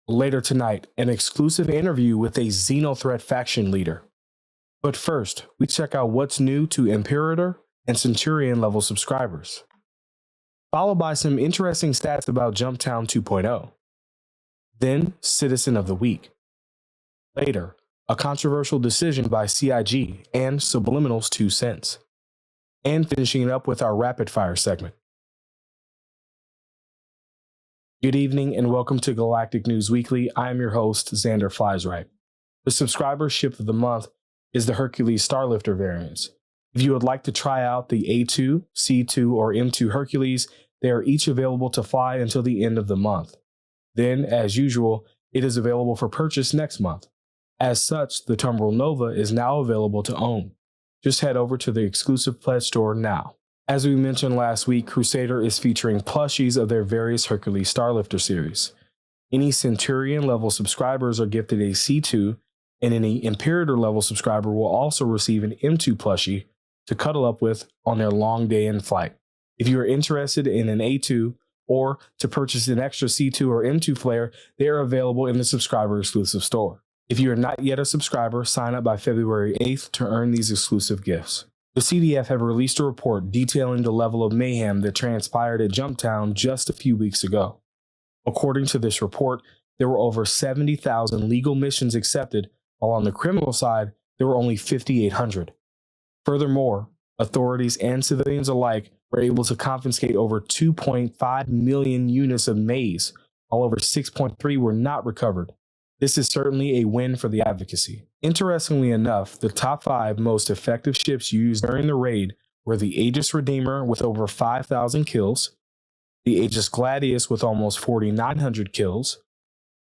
Later tonight, an exclusive interview with a XenoThreat faction leader. But first, we check out what's new to Imperator and Centurion level subscribers, followed by some interesting stats about Jumptown 2.0. Then, Citizen of the Week. Later, a controversial decision by CIG and Subliminal's 2 cents. And finishing it up with our rapid fire segment. Good evening and welcome to Galactic News Weekly. I am your host, Xander Fliesright. The subscriber ship of the month is the Hercules Starlifter variants. If you would like to try out the A2, C2, or M2 Hercules, they are each available to fly until the end of the month. Then, as usual, it is available for purchase next month. As such, the Terminal Nova is now available to own. Just head over to the exclusive pledge store now. As we mentioned last week, Crusader is featuring plushies of their various Hercules Starlifter series. Any Centurion level subscribers are gifted a C2, and any Imperator level subscriber will also receive an M2 plushie to cuddle up with on their long day in flight. If you are interested in an A2 or to purchase an extra C2 or M2 flare, they are available in the subscriber exclusive store. If you are not yet a subscriber, sign up by February 8th to earn these exclusive gifts. The CDF have released a report detailing the level of mayhem that transpired at Jumptown just a few weeks ago. According to this report, there were over 70,000 legal missions accepted, while on the criminal side, there were only 5,800. Furthermore, authorities and civilians alike were able to confiscate over 2.5 million units of maize, while over 6.3 were not recovered. This is certainly a win for the advocacy. Interestingly enough, the top 5 most effective ships used during the raid were the Aegis Redeemer with over 5,000 kills, the Aegis Gladius with almost 4,900 kills,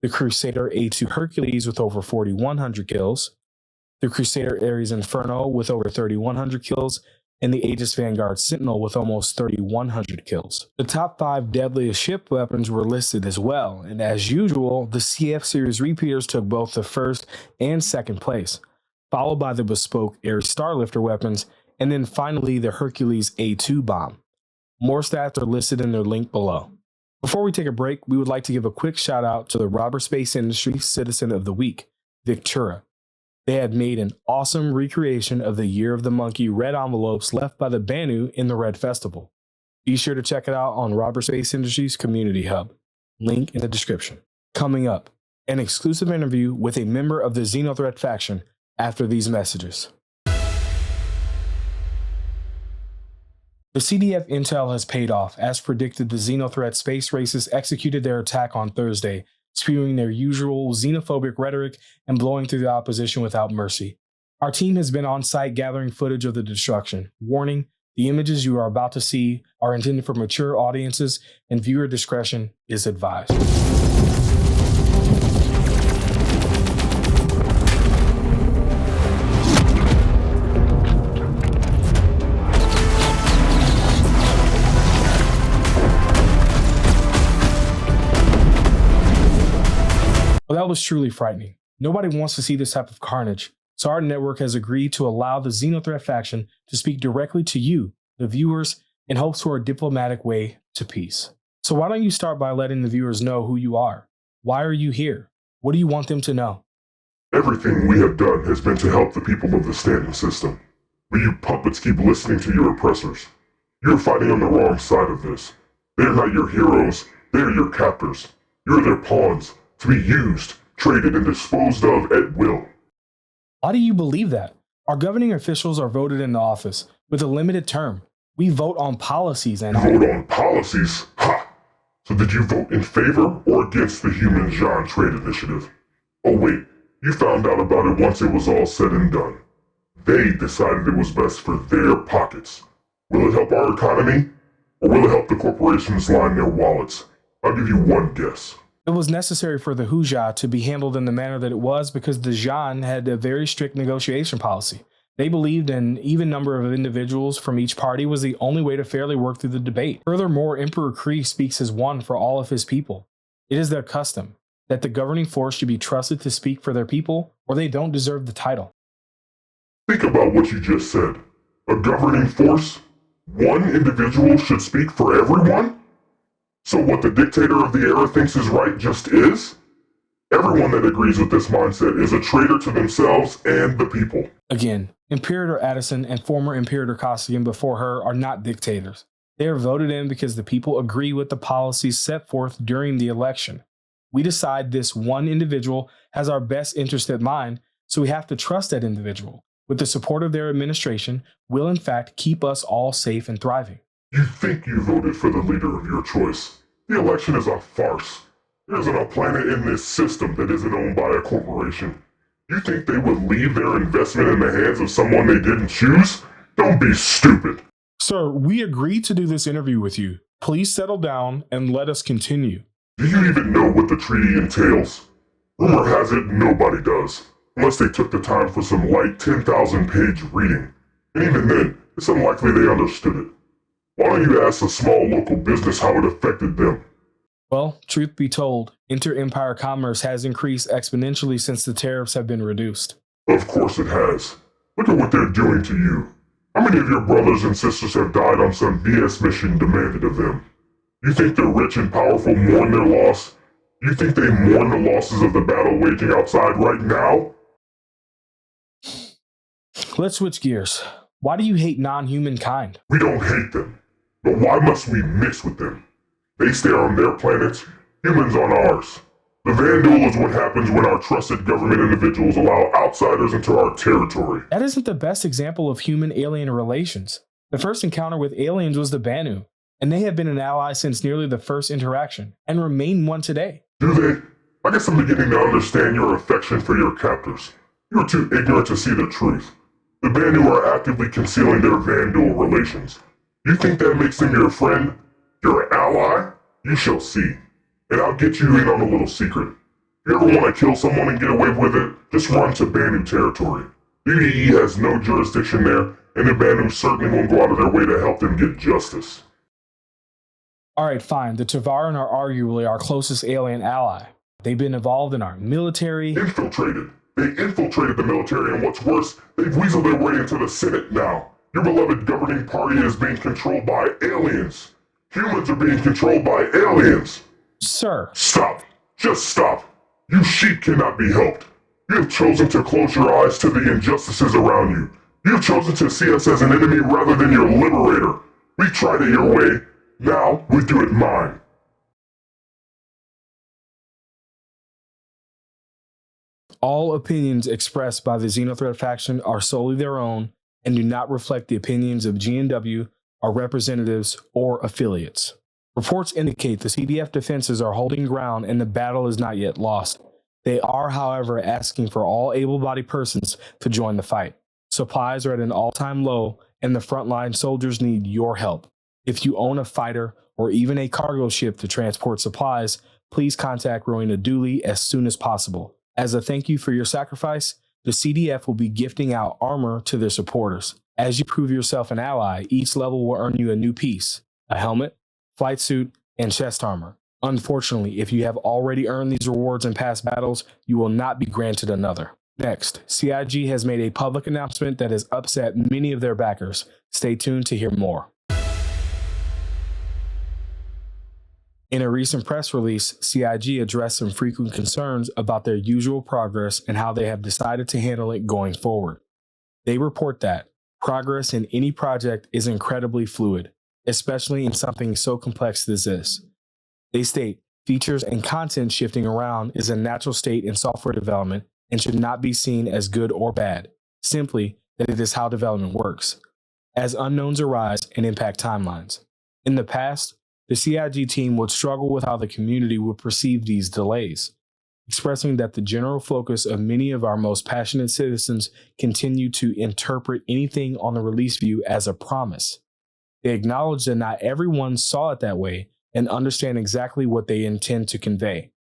the Crusader A2 Hercules with over 4,100 kills, the Crusader Ares Inferno with over 3,100 kills, and the Aegis Vanguard Sentinel with almost 3,100 kills. The top 5 deadliest ship weapons were listed as well, and as usual, the CF series repeaters took both the first and second place, followed by the bespoke Ares Starlifter weapons, and then finally the Hercules A2 bomb. More stats are listed in their link below. Before we take a break, we would like to give a quick shout out to the Robber Space Industry Citizen of the Week, Victura. They had made an awesome recreation of the Year of the Monkey red envelopes left by the Banu in the Red Festival. Be sure to check it out on Robber Space Industries Community Hub. Link in the description. Coming up, an exclusive interview with a member of the XenoThreat faction after these messages. The CDF intel has paid off. As predicted, the XenoThreat space races executed their attack on Thursday, spewing their usual xenophobic rhetoric and blowing through the opposition without mercy. Our team has been on site gathering footage of the destruction. Warning, the images you are about to see are intended for mature audiences and viewer discretion is advised. Well, that was truly frightening. Nobody wants to see this type of carnage, so our network has agreed to allow the XenoThreat faction to speak directly to you, the viewers, in hopes for a diplomatic way to peace. So why don't you start by letting the viewers know who you are? Why are you here? What do you want them to know? Everything we have done has been to help the people of the standing system. But you puppets keep listening to your oppressors. You're fighting on the wrong side of this. They're not your heroes, they're your captors. You're their pawns, to be used, traded, and disposed of at will. Why do you believe that? Our governing officials are voted into office with a limited term. We vote on policies and— You vote on policies? Ha! So did you vote in favor or against the Human John Trade Initiative? Oh wait, you found out about it once it was all said and done. They decided it was best for their pockets. Will it help our economy? Or will it help the corporations line their wallets? I'll give you one guess. It was necessary for the Hujia to be handled in the manner that it was because the Zhan had a very strict negotiation policy. They believed an even number of individuals from each party was the only way to fairly work through the debate. Furthermore, Emperor Kree speaks as one for all of his people. It is their custom that the governing force should be trusted to speak for their people, or they don't deserve the title. Think about what you just said. A governing force? One individual should speak for everyone? So what the dictator of the era thinks is right just is? Everyone that agrees with this mindset is a traitor to themselves and the people. Again, Imperator Addison and former Imperator Costigan before her are not dictators. They are voted in because the people agree with the policies set forth during the election. We decide this one individual has our best interest at mind, so we have to trust that individual. With the support of their administration, will in fact keep us all safe and thriving. You think you voted for the leader of your choice. The election is a farce. There isn't a planet in this system that isn't owned by a corporation. You think they would leave their investment in the hands of someone they didn't choose? Don't be stupid. Sir, we agreed to do this interview with you. Please settle down and let us continue. Do you even know what the treaty entails? Rumor has it nobody does, unless they took the time for some light 10,000-page reading. And even then, it's unlikely they understood it. Why don't you ask a small local business how it affected them? Well, truth be told, inter-empire commerce has increased exponentially since the tariffs have been reduced. Of course it has. Look at what they're doing to you. How many of your brothers and sisters have died on some BS mission demanded of them? You think the rich and powerful mourn their loss? You think they mourn the losses of the battle waging outside right now? Let's switch gears. Why do you hate non-human kind? We don't hate them, but why must we mix with them? They stay on their planets, humans on ours. The Vandal is what happens when our trusted government individuals allow outsiders into our territory. That isn't the best example of human-alien relations. The first encounter with aliens was the Banu, and they have been an ally since nearly the first interaction, and remain one today. Do they? I guess I'm beginning to understand your affection for your captors. You are too ignorant to see the truth. The Banu are actively concealing their Vandal relations. You think that makes them your friend? Your ally? You shall see. And I'll get you in on a little secret. If you ever want to kill someone and get away with it, just run to Banu territory. BDE has no jurisdiction there, and the Banu certainly won't go out of their way to help them get justice. Alright, fine. The Tavaran are arguably our closest alien ally. They've been involved in our military. Infiltrated. They infiltrated the military, and what's worse, they've weaseled their way into the Senate now. Your beloved governing party is being controlled by aliens. Humans are being controlled by aliens. Sir. Stop. Just stop. You sheep cannot be helped. You have chosen to close your eyes to the injustices around you. You have chosen to see us as an enemy rather than your liberator. We tried it your way. Now we do it mine. All opinions expressed by the XenoThreat faction are solely their own and do not reflect the opinions of GNW, our representatives, or affiliates. Reports indicate the CDF defenses are holding ground and the battle is not yet lost. They are, however, asking for all able-bodied persons to join the fight. Supplies are at an all-time low and the frontline soldiers need your help. If you own a fighter or even a cargo ship to transport supplies, please contact Rowena Dooley as soon as possible. As a thank you for your sacrifice, the CDF will be gifting out armor to their supporters. As you prove yourself an ally, each level will earn you a new piece, a helmet, flight suit, and chest armor. Unfortunately, if you have already earned these rewards in past battles, you will not be granted another. Next, CIG has made a public announcement that has upset many of their backers. Stay tuned to hear more. In a recent press release, CIG addressed some frequent concerns about their usual progress and how they have decided to handle it going forward. They report that progress in any project is incredibly fluid, especially in something so complex as this. They state, features and content shifting around is a natural state in software development and should not be seen as good or bad, simply that it is how development works, as unknowns arise and impact timelines. In the past, the CIG team would struggle with how the community would perceive these delays, expressing that the general focus of many of our most passionate citizens continue to interpret anything on the release view as a promise. They acknowledge that not everyone saw it that way and understand exactly what they intend to convey.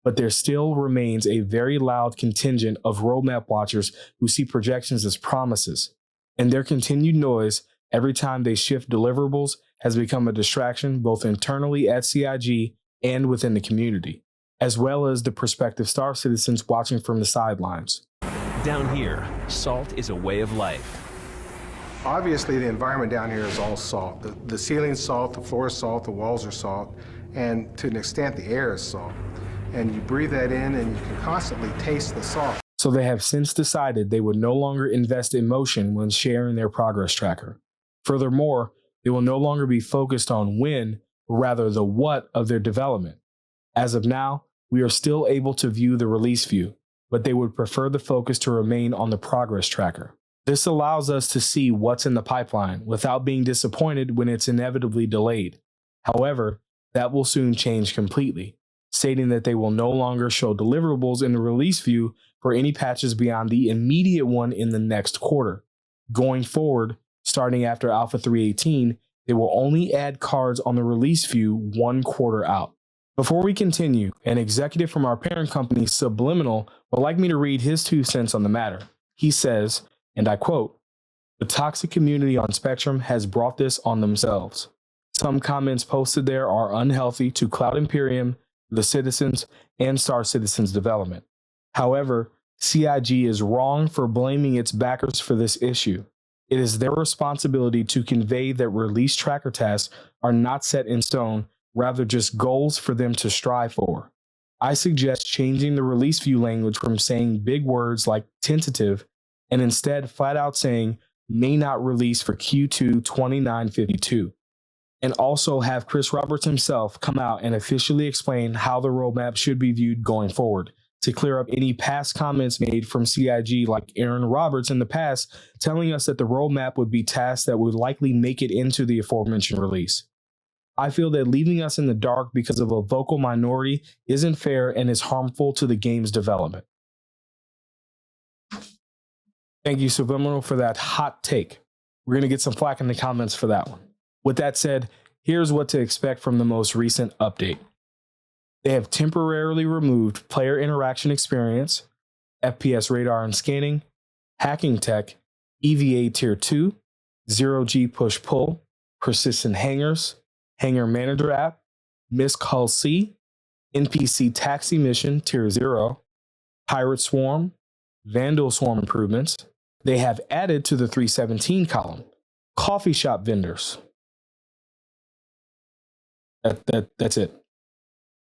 But there still remains a very loud contingent of roadmap watchers who see projections as promises, and their continued noise every time they shift deliverables has become a distraction both internally at CIG and within the community, as well as the prospective Star citizens watching from the sidelines. Down here, salt is a way of life. Obviously, the environment down here is all salt. The ceiling's salt, the floor is salt, the walls are salt, and to an extent, the air is salt. and you breathe that in and you can constantly taste the salt. So they have since decided they would no longer invest emotion when sharing their progress tracker. Furthermore, they will no longer be focused on when, but rather the what of their development. As of now, we are still able to view the release view, but they would prefer the focus to remain on the progress tracker. This allows us to see what's in the pipeline without being disappointed when it's inevitably delayed. However, that will soon change completely, stating that they will no longer show deliverables in the release view for any patches beyond the immediate one in the next quarter. Going forward, starting after Alpha 3.18, they will only add cards on the release view 1 quarter out. Before we continue, an executive from our parent company, Subliminal, would like me to read his 2 cents on the matter. He says, and I quote, "The toxic community on Spectrum has brought this on themselves. Some comments posted there are unhealthy to Cloud Imperium, the citizens, and Star Citizen's development. However, CIG is wrong for blaming its backers for this issue. It is their responsibility to convey that release tracker tasks are not set in stone, rather just goals for them to strive for. I suggest changing the release view language from saying big words like tentative and instead flat out saying may not release for Q2 2952. And also have Chris Roberts himself come out and officially explain how the roadmap should be viewed going forward, to clear up any past comments made from CIG like Aaron Roberts in the past, telling us that the roadmap would be tasks that would likely make it into the aforementioned release. I feel that leaving us in the dark because of a vocal minority isn't fair and is harmful to the game's development." Thank you, Subliminal, for that hot take. We're going to get some flack in the comments for that one. With that said, here's what to expect from the most recent update. They have temporarily removed player interaction experience, FPS radar and scanning, hacking tech, EVA Tier 2, Zero-G push-pull, persistent hangars, Hangar Manager app, Misc Hull C, NPC taxi mission Tier 0, Pirate Swarm, Vandal Swarm improvements. They have added to the 317 column, coffee shop vendors. That's it.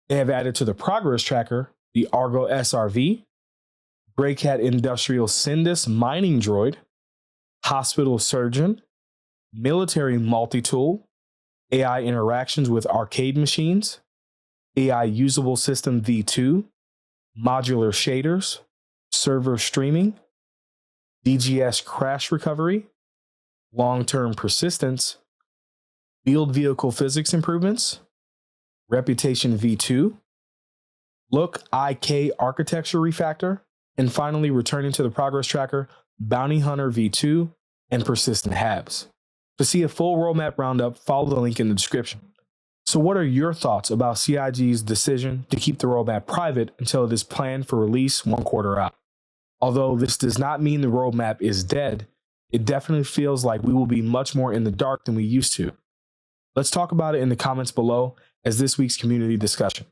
They have added to the progress tracker the Argo SRV, Greycat Industrial Sindus mining droid, hospital surgeon, military multi-tool, AI interactions with arcade machines, AI usable system V2, modular shaders, server streaming, DGS crash recovery, long-term persistence, field vehicle physics improvements, Reputation V2, Look IK architecture refactor, and finally returning to the progress tracker, Bounty Hunter V2, and persistent habs. To see a full roadmap roundup, follow the link in the description. So what are your thoughts about CIG's decision to keep the roadmap private until it is planned for release 1 quarter out? Although this does not mean the roadmap is dead, it definitely feels like we will be much more in the dark than we used to. Let's talk about it in the comments below as this week's community discussion.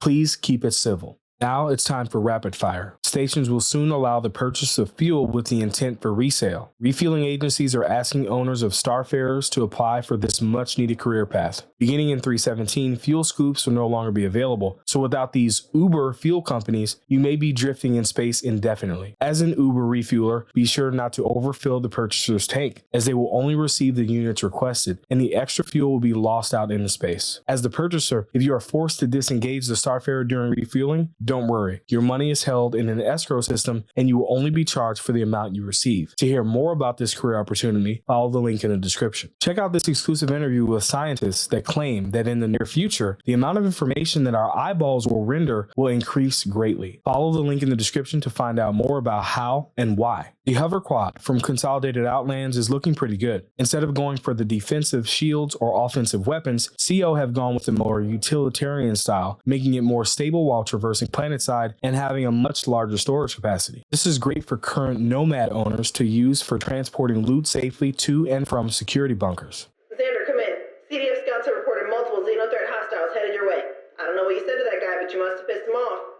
Please keep it civil. Now it's time for rapid fire. Stations will soon allow the purchase of fuel with the intent for resale. Refueling agencies are asking owners of Starfarers to apply for this much needed career path. Beginning in 317, fuel scoops will no longer be available, so without these Uber fuel companies, you may be drifting in space indefinitely. As an Uber refueler, be sure not to overfill the purchaser's tank, as they will only receive the units requested, and the extra fuel will be lost out into space. As the purchaser, if you are forced to disengage the Starfarer during refueling, don't worry. Your money is held in an escrow system, and you will only be charged for the amount you receive. To hear more about this career opportunity, follow the link in the description. Check out this exclusive interview with scientists that claim that in the near future, the amount of information that our eyeballs will render will increase greatly. Follow the link in the description to find out more about how and why. The hover quad from Consolidated Outlands is looking pretty good. Instead of going for the defensive shields or offensive weapons, CO have gone with the more utilitarian style, making it more stable while traversing planetside and having a much larger storage capacity. This is great for current Nomad owners to use for transporting loot safely to and from security bunkers. Xander, come in. CDF scouts have reported multiple XenoThreat hostiles headed your way. I don't know what you said to that guy, but you must have pissed him off.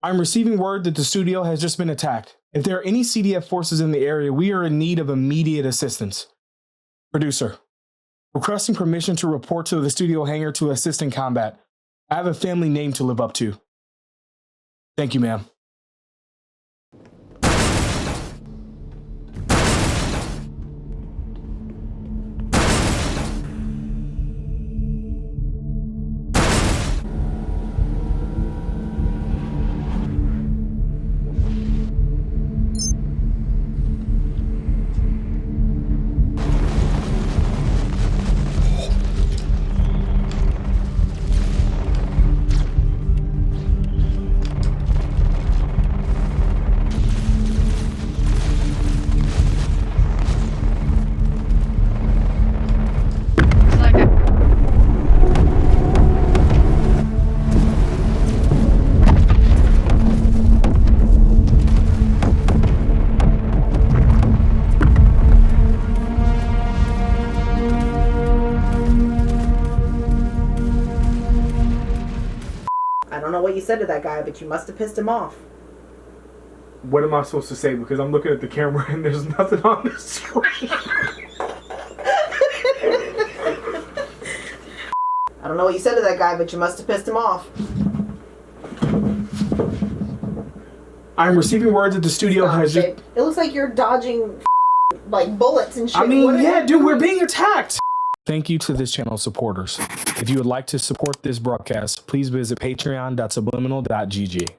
I'm receiving word that the studio has just been attacked. If there are any CDF forces in the area, we are in need of immediate assistance. Producer, requesting permission to report to the studio hangar to assist in combat. I have a family name to live up to. Thank you, ma'am. I don't know what you said to that guy, but you must have pissed him off. What am I supposed to say? Because I'm looking at the camera and there's nothing on the screen. I don't know what you said to that guy, but you must have pissed him off. I'm receiving words that the studio Stop, has... babe. It looks like you're dodging like bullets and shit. I mean, What yeah, dude, we're being attacked. Thank you to this channel's supporters. If you would like to support this broadcast, please visit patreon.subliminal.gg.